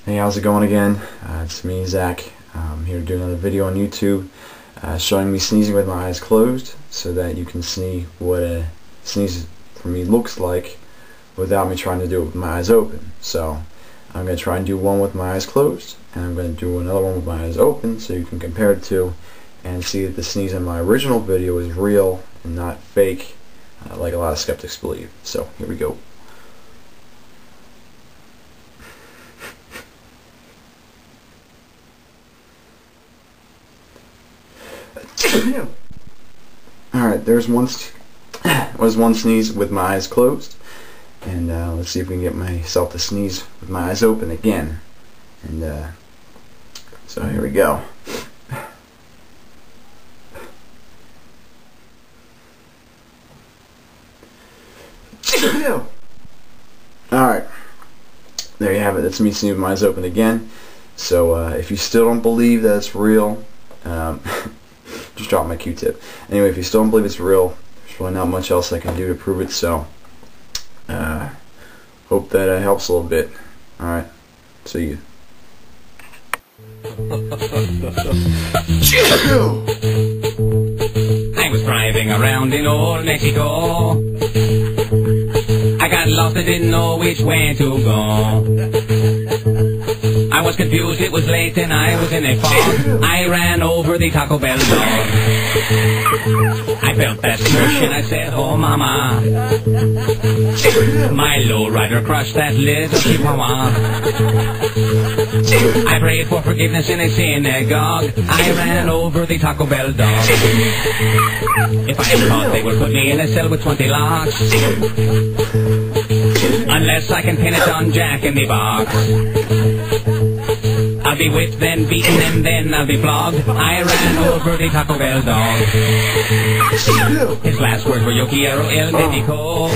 Hey, how's it going again? It's me, Zach. I'm here to do another video on YouTube showing me sneezing with my eyes closed so that you can see what a sneeze for me looks like without me trying to do it with my eyes open. So I'm going to try and do one with my eyes closed, and I'm going to do another one with my eyes open so you can compare the two and see that the sneeze in my original video is real and not fake like a lot of skeptics believe. So here we go. Alright, there's one sneeze with my eyes closed, and let's see if we can get myself to sneeze with my eyes open again. And so here we go. Alright, there you have it. That's me sneezing with my eyes open again. So if you still don't believe that it's real, just drop my Q-tip. Anyway, if you still don't believe it's real, there's really not much else I can do to prove it, so hope that helps a little bit. Alright, see you. I was driving around in old Mexico. I got lost and didn't know which way to go. I was confused, it was late and I was in a fog. I ran over the Taco Bell dog. I felt that smush and I said, oh mama. My lowrider crushed that little chihuahua. I prayed for forgiveness in a synagogue. I ran over the Taco Bell dog. If I am caught, they will put me in a cell with 20 locks. Unless I can pin it on Jack in the Box. I'll be whipped, then beaten, and then I'll be flogged. I ran over the Taco Bell dog. His last words were, yo quiero el médico.